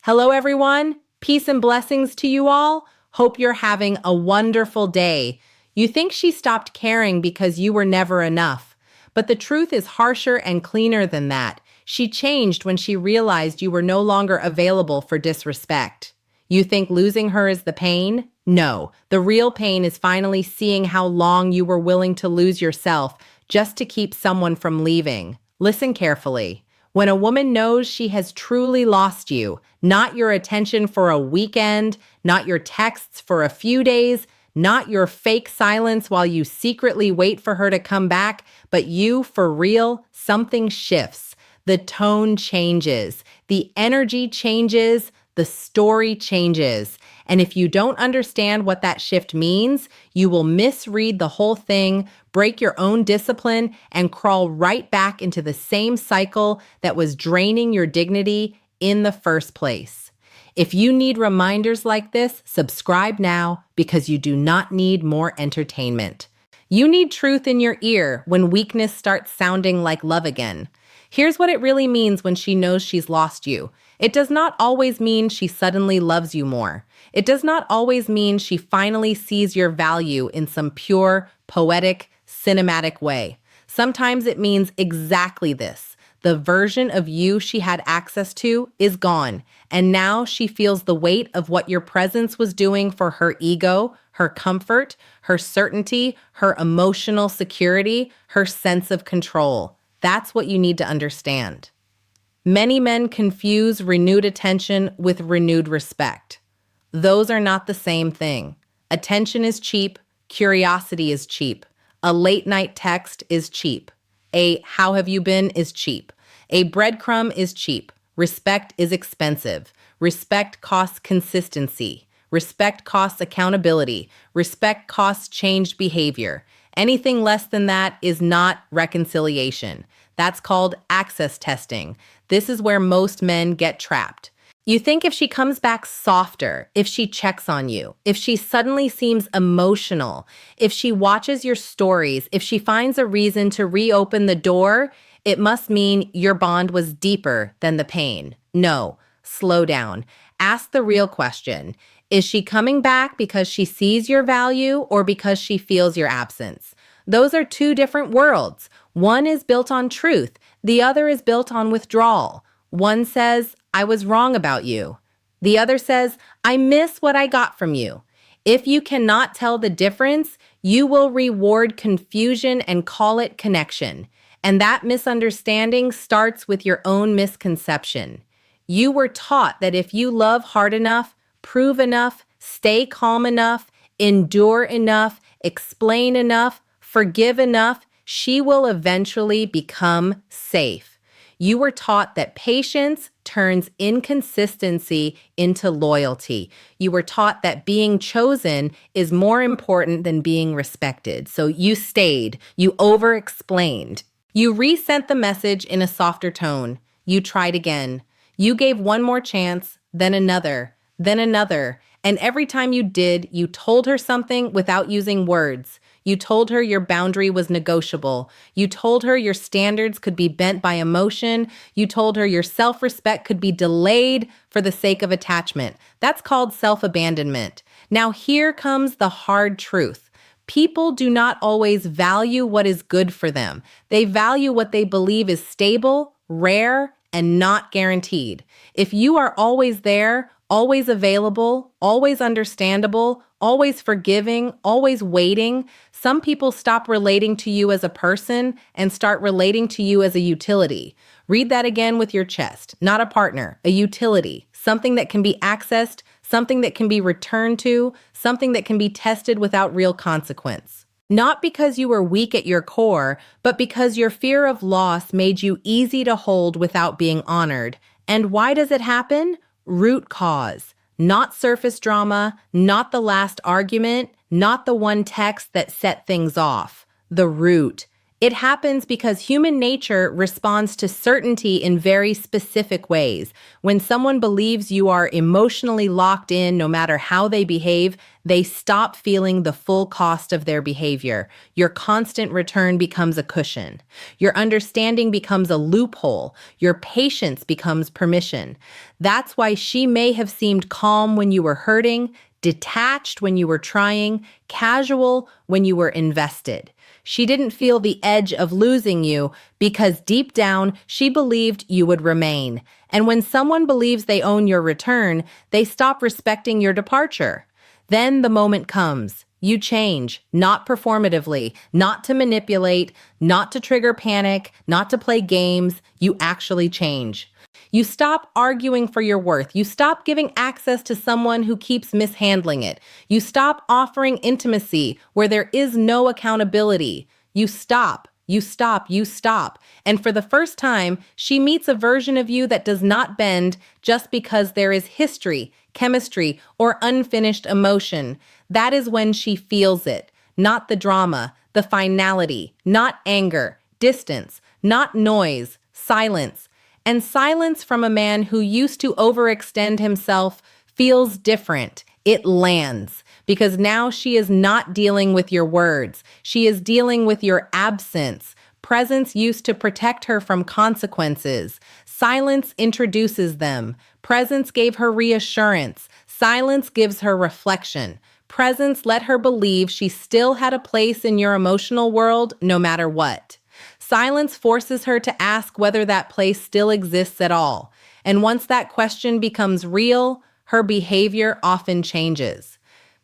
Hello, everyone. Peace and blessings to you all. Hope you're having a wonderful day. You think she stopped caring because you were never enough. But the truth is harsher and cleaner than that. She changed when she realized you were no longer available for disrespect. You think losing her is the pain? No. The real pain is finally seeing how long you were willing to lose yourself just to keep someone from leaving. Listen carefully. When a woman knows she has truly lost you, not your attention for a weekend, not your texts for a few days, not your fake silence while you secretly wait for her to come back, but you for real, something shifts. The tone changes, the energy changes, the story changes. And if you don't understand what that shift means, you will misread the whole thing, break your own discipline, and crawl right back into the same cycle that was draining your dignity in the first place. If you need reminders like this, subscribe now because you do not need more entertainment. You need truth in your ear when weakness starts sounding like love again. Here's what it really means when she knows she's lost you. It does not always mean she suddenly loves you more. It does not always mean she finally sees your value in some pure, poetic, cinematic way. Sometimes it means exactly this. The version of you she had access to is gone, and now she feels the weight of what your presence was doing for her ego, her comfort, her certainty, her emotional security, her sense of control. That's what you need to understand. Many men confuse renewed attention with renewed respect. Those are not the same thing. Attention is cheap, curiosity is cheap. A late night text is cheap. A "how have you been" is cheap. A breadcrumb is cheap. Respect is expensive. Respect costs consistency. Respect costs accountability. Respect costs changed behavior. Anything less than that is not reconciliation. That's called access testing. This is where most men get trapped. You think if she comes back softer, if she checks on you, if she suddenly seems emotional, if she watches your stories, if she finds a reason to reopen the door, it must mean your bond was deeper than the pain. No, slow down. Ask the real question. Is she coming back because she sees your value or because she feels your absence? Those are two different worlds. One is built on truth. The other is built on withdrawal. One says, I was wrong about you. The other says, I miss what I got from you. If you cannot tell the difference, you will reward confusion and call it connection. And that misunderstanding starts with your own misconception. You were taught that if you love hard enough, prove enough, stay calm enough, endure enough, explain enough, forgive enough, she will eventually become safe. You were taught that patience turns inconsistency into loyalty. You were taught that being chosen is more important than being respected. So you stayed, you over-explained. You resent the message in a softer tone. You tried again. You gave one more chance, then another, and every time you did, you told her something without using words. You told her your boundary was negotiable. You told her your standards could be bent by emotion. You told her your self-respect could be delayed for the sake of attachment. That's called self-abandonment. Now here comes the hard truth. People do not always value what is good for them. They value what they believe is stable, rare, and not guaranteed. If you are always there, always available, always understandable, always forgiving, always waiting, some people stop relating to you as a person and start relating to you as a utility. Read that again with your chest. Not a partner, a utility, something that can be accessed, something that can be returned to, something that can be tested without real consequence. Not because you were weak at your core, but because your fear of loss made you easy to hold without being honored. And why does it happen? Root cause. Not surface drama, not the last argument, not the one text that set things off. The root. It happens because human nature responds to certainty in very specific ways. When someone believes you are emotionally locked in, no matter how they behave, they stop feeling the full cost of their behavior. Your constant return becomes a cushion. Your understanding becomes a loophole. Your patience becomes permission. That's why she may have seemed calm when you were hurting, detached when you were trying, casual when you were invested. She didn't feel the edge of losing you because deep down she believed you would remain. And when someone believes they own your return, they stop respecting your departure. Then the moment comes. You change, not performatively, not to manipulate, not to trigger panic, not to play games. You actually change. You stop arguing for your worth. You stop giving access to someone who keeps mishandling it. You stop offering intimacy where there is no accountability. You stop. You stop. You stop. And for the first time, she meets a version of you that does not bend just because there is history, chemistry, or unfinished emotion. That is when she feels it. Not the drama, the finality, not anger, distance, not noise, silence. And silence from a man who used to overextend himself feels different. It lands because now she is not dealing with your words. She is dealing with your absence. Presence used to protect her from consequences. Silence introduces them. Presence gave her reassurance. Silence gives her reflection. Presence let her believe she still had a place in your emotional world no matter what. Silence forces her to ask whether that place still exists at all. And once that question becomes real, her behavior often changes.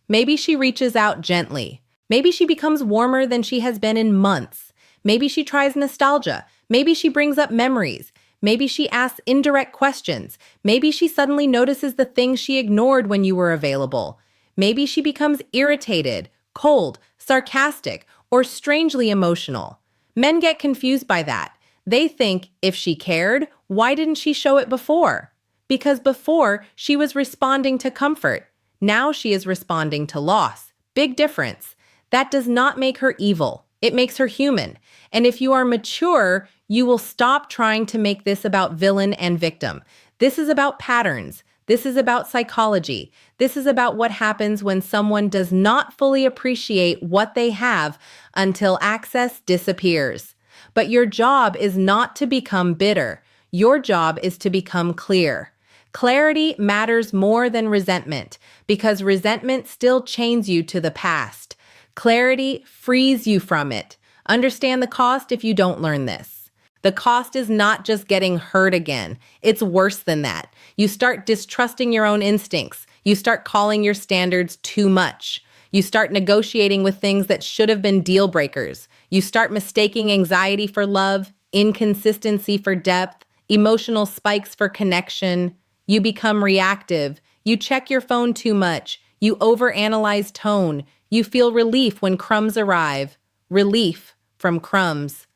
Maybe she reaches out gently. Maybe she becomes warmer than she has been in months. Maybe she tries nostalgia. Maybe she brings up memories. Maybe she asks indirect questions. Maybe she suddenly notices the things she ignored when you were available. Maybe she becomes irritated, cold, sarcastic, or strangely emotional. Men get confused by that. They think, if she cared, why didn't she show it before? Because before, she was responding to comfort. Now she is responding to loss. Big difference. That does not make her evil. It makes her human. And if you are mature, you will stop trying to make this about villain and victim. This is about patterns. This is about psychology. This is about what happens when someone does not fully appreciate what they have until access disappears. But your job is not to become bitter. Your job is to become clear. Clarity matters more than resentment because resentment still chains you to the past. Clarity frees you from it. Understand the cost if you don't learn this. The cost is not just getting hurt again. It's worse than that. You start distrusting your own instincts. You start calling your standards too much. You start negotiating with things that should have been deal breakers. You start mistaking anxiety for love, inconsistency for depth, emotional spikes for connection. You become reactive. You check your phone too much. You overanalyze tone. You feel relief when crumbs arrive. Relief from crumbs.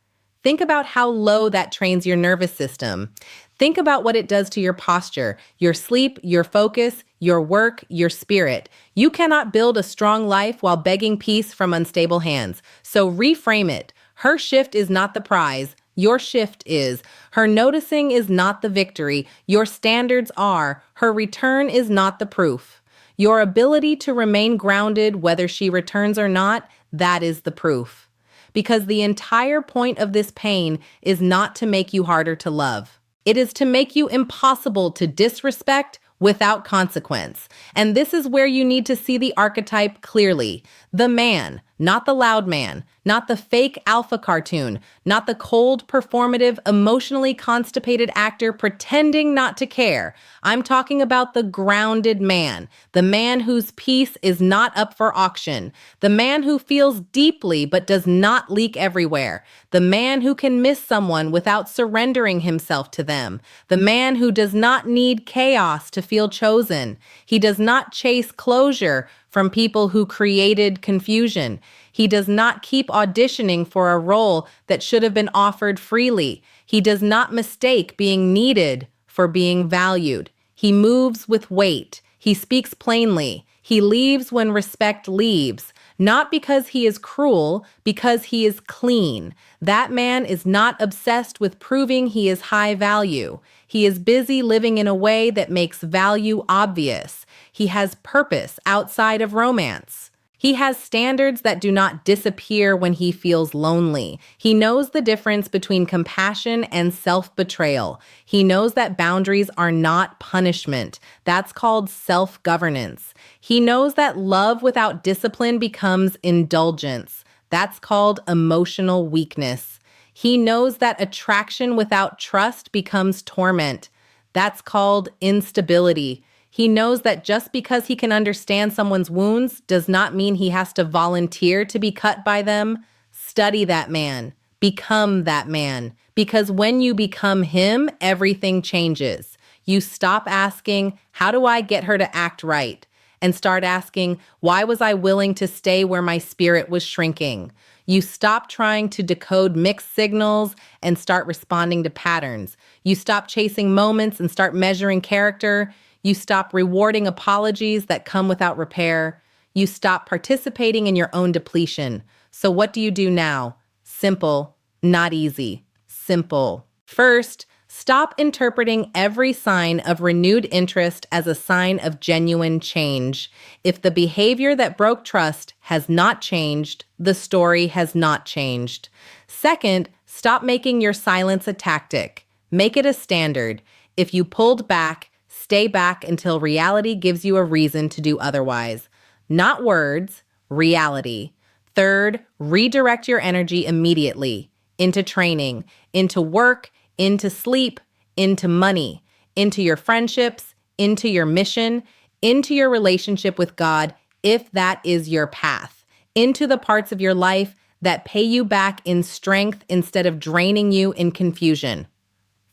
Think about how low that trains your nervous system. Think about what it does to your posture, your sleep, your focus, your work, your spirit. You cannot build a strong life while begging peace from unstable hands. So reframe it. Her shift is not the prize. Your shift is. Her noticing is not the victory. Your standards are. Her return is not the proof. Your ability to remain grounded, whether she returns or not, that is the proof. Because the entire point of this pain is not to make you harder to love. It is to make you impossible to disrespect without consequence. And this is where you need to see the archetype clearly. The man, not the loud man, not the fake alpha cartoon, not the cold, performative, emotionally constipated actor pretending not to care. I'm talking about the grounded man, the man whose peace is not up for auction, the man who feels deeply but does not leak everywhere, the man who can miss someone without surrendering himself to them, the man who does not need chaos to feel chosen. He does not chase closure from people who created confusion. He does not keep auditioning for a role that should have been offered freely. He does not mistake being needed for being valued. He moves with weight. He speaks plainly. He leaves when respect leaves. Not because he is cruel, because he is clean. That man is not obsessed with proving he is high value. He is busy living in a way that makes value obvious. He has purpose outside of romance. He has standards that do not disappear when he feels lonely. He knows the difference between compassion and self-betrayal. He knows that boundaries are not punishment. That's called self-governance. He knows that love without discipline becomes indulgence. That's called emotional weakness. He knows that attraction without trust becomes torment. That's called instability. He knows that just because he can understand someone's wounds does not mean he has to volunteer to be cut by them. Study that man. Become that man. Because when you become him, everything changes. You stop asking, how do I get her to act right? And start asking, why was I willing to stay where my spirit was shrinking? You stop trying to decode mixed signals and start responding to patterns. You stop chasing moments and start measuring character. You stop rewarding apologies that come without repair. You stop participating in your own depletion. So what do you do now? Simple, not easy. Simple. First, stop interpreting every sign of renewed interest as a sign of genuine change. If the behavior that broke trust has not changed, the story has not changed. Second, stop making your silence a tactic. Make it a standard. If you pulled back, stay back until reality gives you a reason to do otherwise. Not words, reality. Third, redirect your energy immediately into training, into work, into sleep, into money, into your friendships, into your mission, into your relationship with God, if that is your path, into the parts of your life that pay you back in strength instead of draining you in confusion.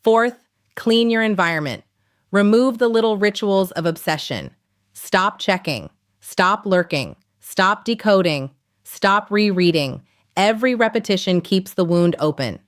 Fourth, clean your environment. Remove the little rituals of obsession. Stop checking. Stop lurking. Stop decoding. Stop rereading. Every repetition keeps the wound open.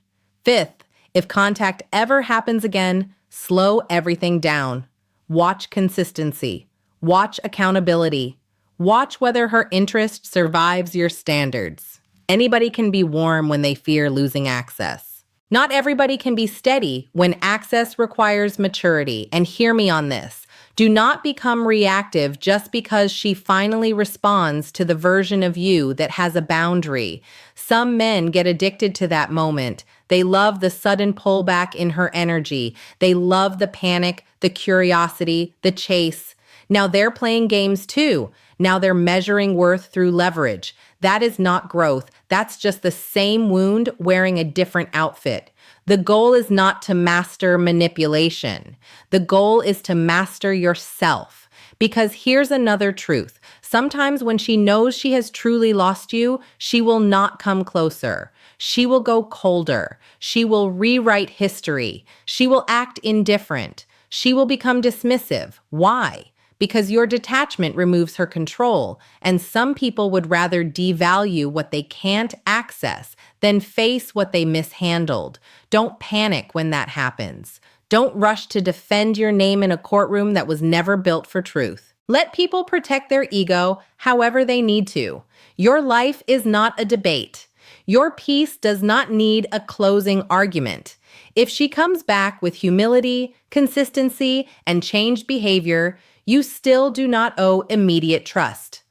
Fifth, if contact ever happens again, slow everything down. Watch consistency. Watch accountability. Watch whether her interest survives your standards. Anybody can be warm when they fear losing access. Not everybody can be steady when access requires maturity. And hear me on this. Do not become reactive just because she finally responds to the version of you that has a boundary. Some men get addicted to that moment. They love the sudden pullback in her energy. They love the panic, the curiosity, the chase. Now they're playing games too. Now they're measuring worth through leverage. That is not growth. That's just the same wound wearing a different outfit. The goal is not to master manipulation. The goal is to master yourself. Because here's another truth. Sometimes when she knows she has truly lost you, she will not come closer. She will go colder. She will rewrite history. She will act indifferent. She will become dismissive. Why? Because your detachment removes her control, and some people would rather devalue what they can't access than face what they mishandled. Don't panic when that happens. Don't rush to defend your name in a courtroom that was never built for truth. Let people protect their ego however they need to. Your life is not a debate. Your peace does not need a closing argument. If she comes back with humility, consistency, and changed behavior, you still do not owe immediate trust.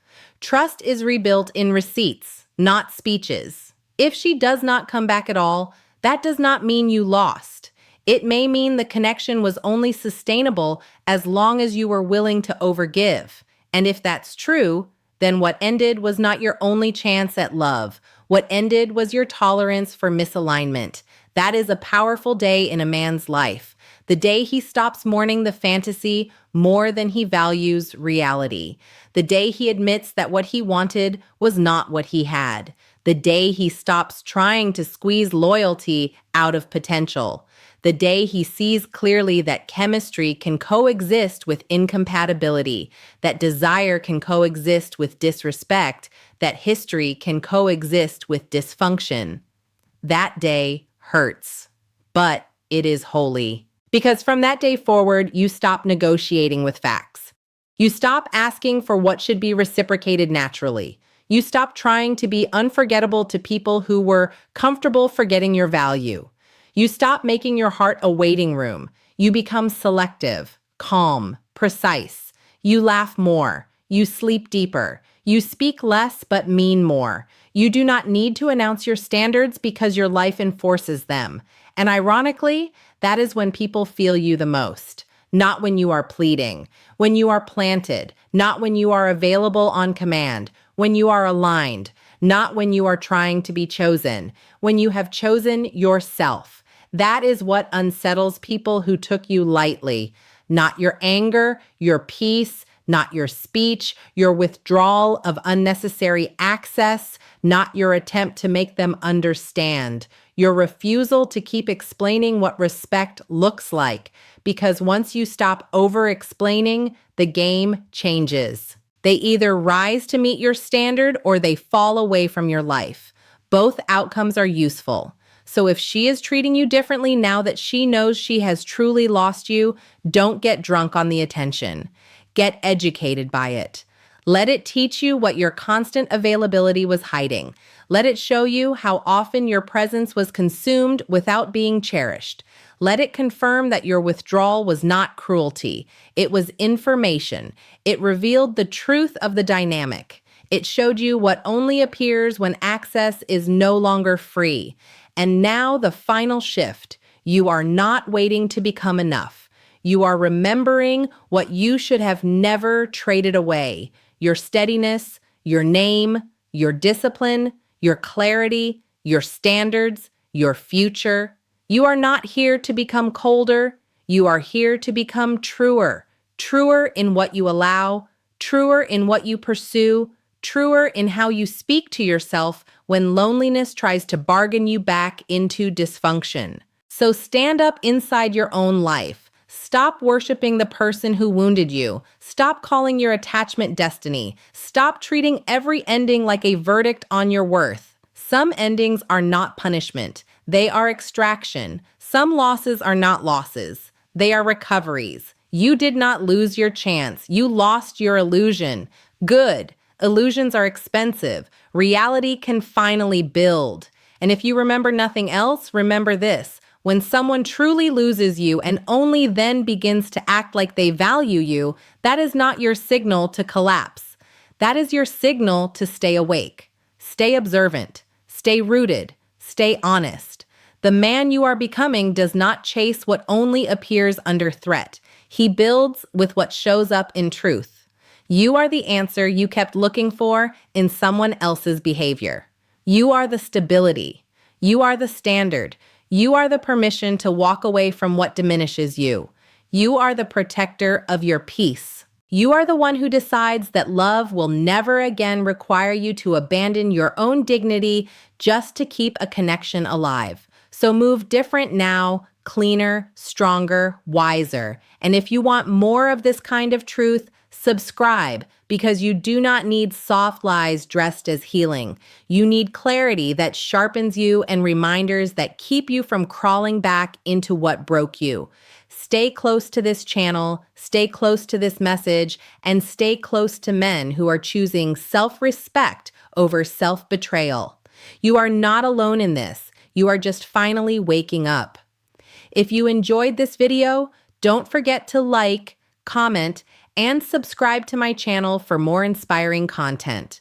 Trust is rebuilt in receipts, not speeches. If she does not come back at all, that does not mean you lost. It may mean the connection was only sustainable as long as you were willing to overgive. And if that's true, then what ended was not your only chance at love. What ended was your tolerance for misalignment. That is a powerful day in a man's life. The day he stops mourning the fantasy more than he values reality. The day he admits that what he wanted was not what he had. The day he stops trying to squeeze loyalty out of potential. The day he sees clearly that chemistry can coexist with incompatibility, that desire can coexist with disrespect, that history can coexist with dysfunction. That day hurts, but it is holy. Because from that day forward, you stop negotiating with facts. You stop asking for what should be reciprocated naturally. You stopped trying to be unforgettable to people who were comfortable forgetting your value. You stop making your heart a waiting room. You become selective, calm, precise. You laugh more. You sleep deeper. You speak less but mean more. You do not need to announce your standards because your life enforces them. And ironically, that is when people feel you the most. Not when you are pleading, when you are planted, not when you are available on command, when you are aligned, not when you are trying to be chosen, when you have chosen yourself. That is what unsettles people who took you lightly. Not your anger, your peace, not your speech, your withdrawal of unnecessary access, not your attempt to make them understand, your refusal to keep explaining what respect looks like. Because once you stop over-explaining, the game changes. They either rise to meet your standard or they fall away from your life. Both outcomes are useful. So if she is treating you differently now that she knows she has truly lost you, don't get drunk on the attention. Get educated by it. Let it teach you what your constant availability was hiding. Let it show you how often your presence was consumed without being cherished. Let it confirm that your withdrawal was not cruelty. It was information. It revealed the truth of the dynamic. It showed you what only appears when access is no longer free. And now the final shift. You are not waiting to become enough. You are remembering what you should have never traded away. Your steadiness, your name, your discipline, your clarity, your standards, your future. You are not here to become colder. You are here to become truer. Truer in what you allow, truer in what you pursue, truer in how you speak to yourself when loneliness tries to bargain you back into dysfunction. So stand up inside your own life. Stop worshiping the person who wounded you. Stop calling your attachment destiny. Stop treating every ending like a verdict on your worth. Some endings are not punishment. They are extraction. Some losses are not losses. They are recoveries. You did not lose your chance. You lost your illusion. Good. Illusions are expensive. Reality can finally build. And if you remember nothing else, remember this. When someone truly loses you and only then begins to act like they value you, that is not your signal to collapse. That is your signal to stay awake. Stay observant. Stay rooted. Stay honest. The man you are becoming does not chase what only appears under threat. He builds with what shows up in truth. You are the answer you kept looking for in someone else's behavior. You are the stability. You are the standard. You are the permission to walk away from what diminishes you. You are the protector of your peace. You are the one who decides that love will never again require you to abandon your own dignity just to keep a connection alive. So move different now, cleaner, stronger, wiser. And if you want more of this kind of truth, subscribe, because you do not need soft lies dressed as healing. You need clarity that sharpens you and reminders that keep you from crawling back into what broke you. Stay close to this channel, stay close to this message, and stay close to men who are choosing self-respect over self-betrayal. You are not alone in this. You are just finally waking up. If you enjoyed this video, don't forget to like, comment, and subscribe to my channel for more inspiring content.